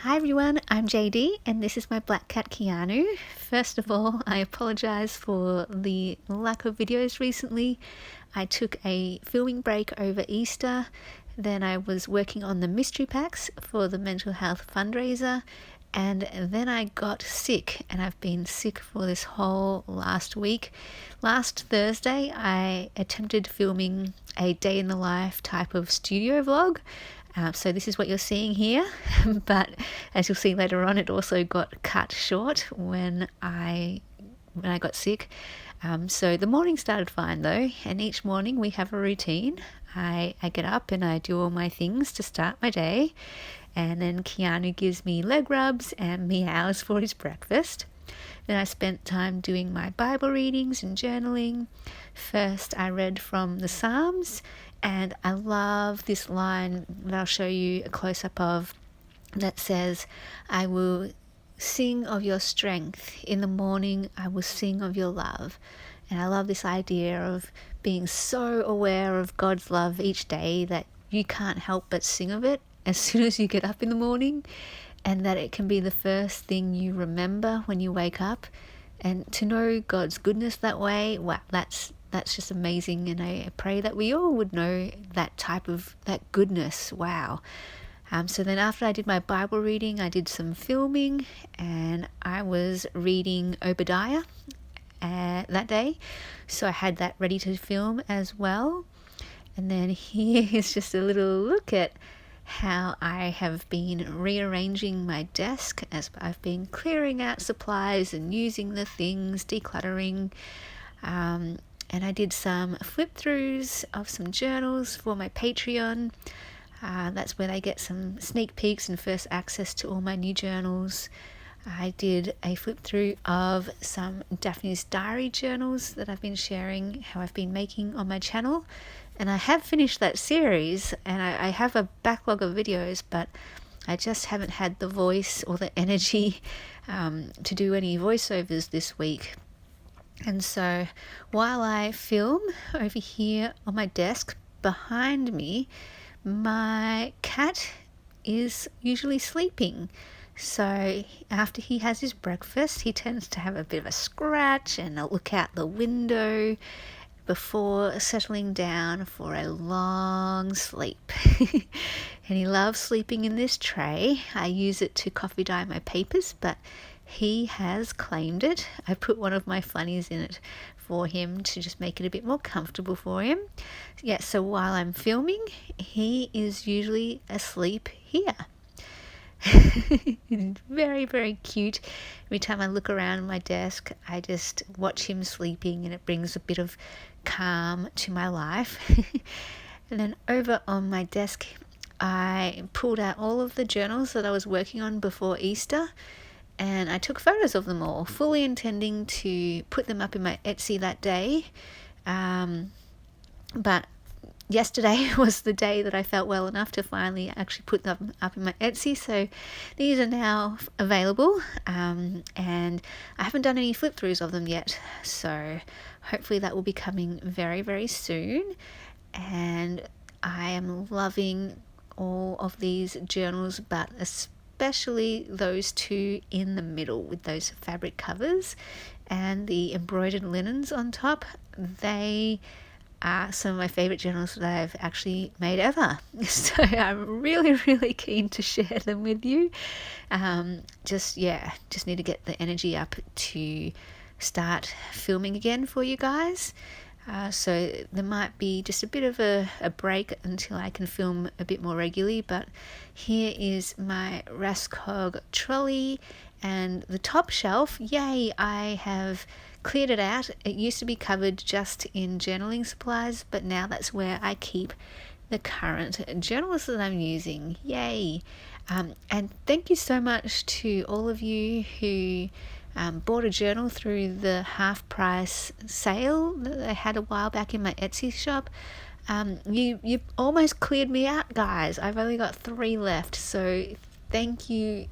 Hi everyone, I'm JD and this is my black cat Keanu. First of all, I apologise for the lack of videos recently. I took a filming break over Easter, then I was working on the mystery packs for the mental health fundraiser, and then I got sick, and I've been sick for this whole last week. Last Thursday, I attempted filming a day in the life type of studio vlog. So this is what you're seeing here, but as you'll see later on, it also got cut short when I got sick. So the morning started fine though, and each morning we have a routine. I get up and I do all my things to start my day, and then Keanu gives me leg rubs and meows for his breakfast. Then I spent time doing my Bible readings and journaling. First, I read from the Psalms, and I love this line that I'll show you a close-up of that says, "I will sing of your strength. In the morning, I will sing of your love." And I love this idea of being so aware of God's love each day that you can't help but sing of it as soon as you get up in the morning, and that it can be the first thing you remember when you wake up. And to know God's goodness that way, wow, that's just amazing. And I pray that we all would know that goodness. Wow. So then after I did my Bible reading, I did some filming, and I was reading Obadiah that day. So I had that ready to film as well. And then here is just a little look at how I have been rearranging my desk as I've been clearing out supplies and using the things, decluttering. And I did some flip throughs of some journals for my Patreon. That's where they get some sneak peeks and first access to all my new journals. I did a flip through of some Daphne's Diary journals that I've been sharing how I've been making on my channel. And I have finished that series, and I have a backlog of videos, but I just haven't had the voice or the energy to do any voiceovers this week. And so while I film over here on my desk behind me, my cat is usually sleeping. So after he has his breakfast, he tends to have a bit of a scratch and a look out the window before settling down for a long sleep. And he loves sleeping in this tray. I use it to coffee dye my papers, but he has claimed it. I put one of my funnies in it for him to just make it a bit more comfortable for him. Yeah, so while I'm filming, he is usually asleep here. Very, very cute. Every time I look around my desk, I just watch him sleeping, and it brings a bit of calm to my life. And then over on my desk, I pulled out all of the journals that I was working on before Easter, and I took photos of them all, fully intending to put them up in my Etsy that day. But yesterday was the day that I felt well enough to finally actually put them up in my Etsy. So these are now available, and I haven't done any flip throughs of them yet. So hopefully that will be coming very, very soon. And I am loving all of these journals, but especially those two in the middle with those fabric covers and the embroidered linens on top. They are some of my favorite journals that I've actually made ever. So I'm really, really keen to share them with you. Just need to get the energy up to start filming again for you guys. So there might be just a bit of a break until I can film a bit more regularly, but here is my Raskog trolley, and the top shelf, yay, I have cleared it out. It used to be covered just in journaling supplies, but now that's where I keep the current journals that I'm using. Yay! And thank you so much to all of you who bought a journal through the half price sale that I had a while back in my Etsy shop. You almost cleared me out, guys. I've only got 3 left, so thank you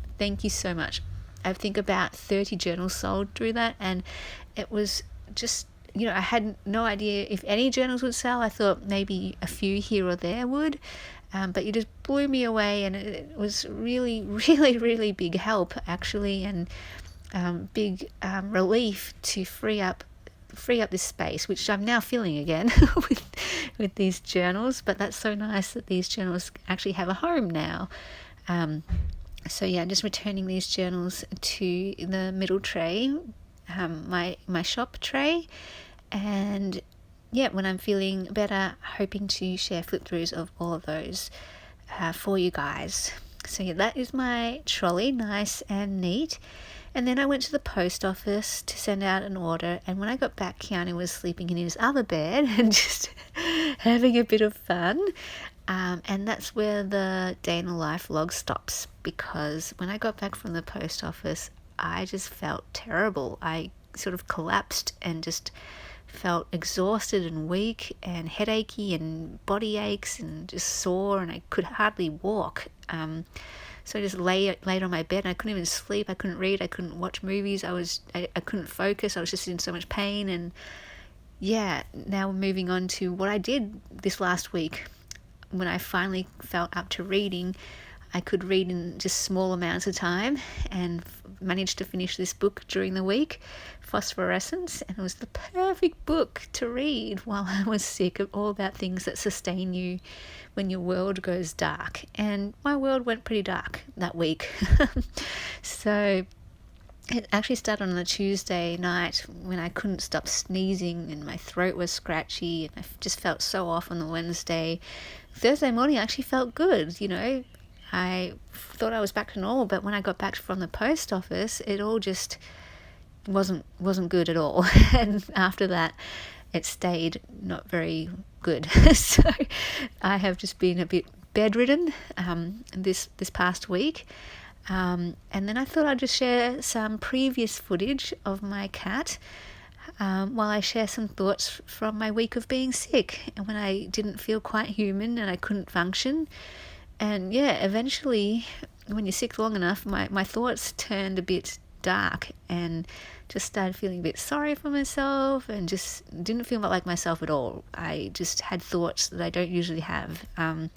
so much. I think about 30 journals sold through that, and it was just, I had no idea if any journals would sell. I thought maybe a few here or there would, But you just blew me away, and it was really, really, really big help actually, and big relief to free up this space, which I'm now feeling again with these journals. But that's so nice that these journals actually have a home now. So yeah, I'm just returning these journals to the middle tray, my shop tray, and yeah, when I'm feeling better, hoping to share flip throughs of all of those for you guys. So yeah, that is my trolley, nice and neat. And then I went to the post office to send out an order, and when I got back, Keanu was sleeping in his other bed and just having a bit of fun. And that's where the day in the life vlog stops, because when I got back from the post office, I just felt terrible. I sort of collapsed and just felt exhausted and weak and headachy and body aches and just sore, and I could hardly walk. So I just laid on my bed, and I couldn't even sleep. I couldn't read. I couldn't watch movies. I couldn't focus. I was just in so much pain. And yeah, now we're moving on to what I did this last week. When I finally felt up to reading, I could read in just small amounts of time, and managed to finish this book during the week, Phosphorescence, and it was the perfect book to read while I was sick, all about things that sustain you when your world goes dark. And my world went pretty dark that week. So it actually started on a Tuesday night when I couldn't stop sneezing and my throat was scratchy, and I just felt so off on the Wednesday. Thursday morning I actually felt good, I thought I was back to normal, but when I got back from the post office, it all just wasn't good at all. And after that, it stayed not very good. So I have just been a bit bedridden this past week. And then I thought I'd just share some previous footage of my cat while I share some thoughts from my week of being sick, and when I didn't feel quite human and I couldn't function. And yeah, eventually, when you're sick long enough, my thoughts turned a bit dark and just started feeling a bit sorry for myself, and just didn't feel like myself at all. I just had thoughts that I don't usually have. And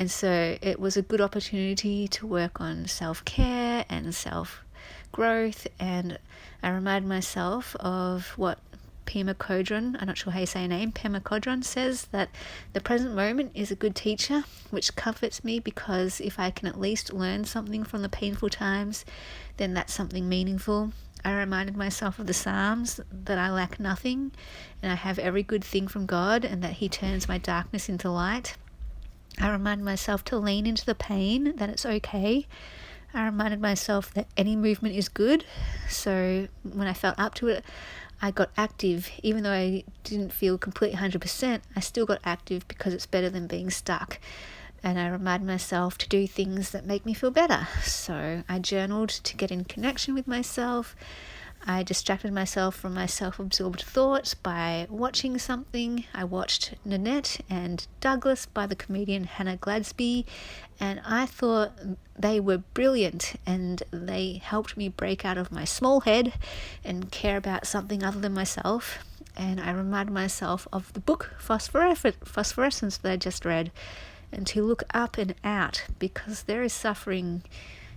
so it was a good opportunity to work on self-care and self-growth. And I reminded myself of what Pema Chodron, I'm not sure how you say her name, Pema Chodron says, that the present moment is a good teacher, which comforts me, because if I can at least learn something from the painful times, then that's something meaningful. I reminded myself of the Psalms, that I lack nothing and I have every good thing from God, and that He turns my darkness into light. I reminded myself to lean into the pain, that it's okay. I reminded myself that any movement is good. So when I felt up to it, I got active. Even though I didn't feel completely 100%, I still got active, because it's better than being stuck. And I reminded myself to do things that make me feel better. So I journaled to get in connection with myself. I distracted myself from my self-absorbed thoughts by watching something. I watched Nanette and Douglas by the comedian Hannah Gladsby, and I thought they were brilliant, and they helped me break out of my small head and care about something other than myself. And I reminded myself of the book Phosphorescence that I just read, and to look up and out, because there is suffering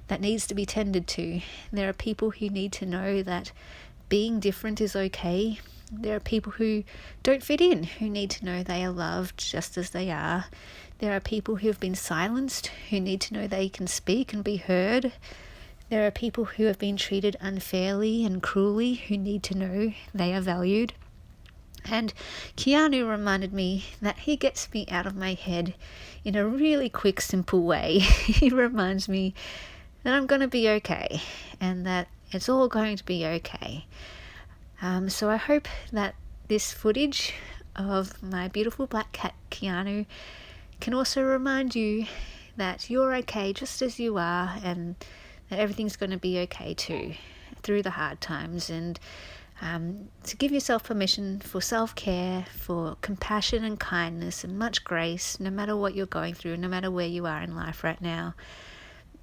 that needs to be tended to. There are people who need to know that being different is okay. There are people who don't fit in, who need to know they are loved just as they are. There are people who have been silenced, who need to know they can speak and be heard. There are people who have been treated unfairly and cruelly, who need to know they are valued. And Keanu reminded me that he gets me out of my head in a really quick, simple way. He reminds me that I'm going to be okay, and that it's all going to be okay. So I hope that this footage of my beautiful black cat Keanu can also remind you that you're okay just as you are, and that everything's going to be okay too through the hard times. And to give yourself permission for self-care, for compassion and kindness and much grace, no matter what you're going through, no matter where you are in life right now.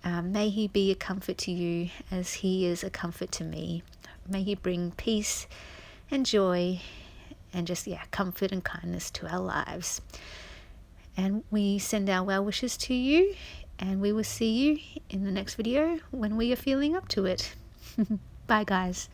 May He be a comfort to you as He is a comfort to me. May He bring peace and joy and just, comfort and kindness to our lives. And we send our well wishes to you, and we will see you in the next video when we are feeling up to it. Bye guys.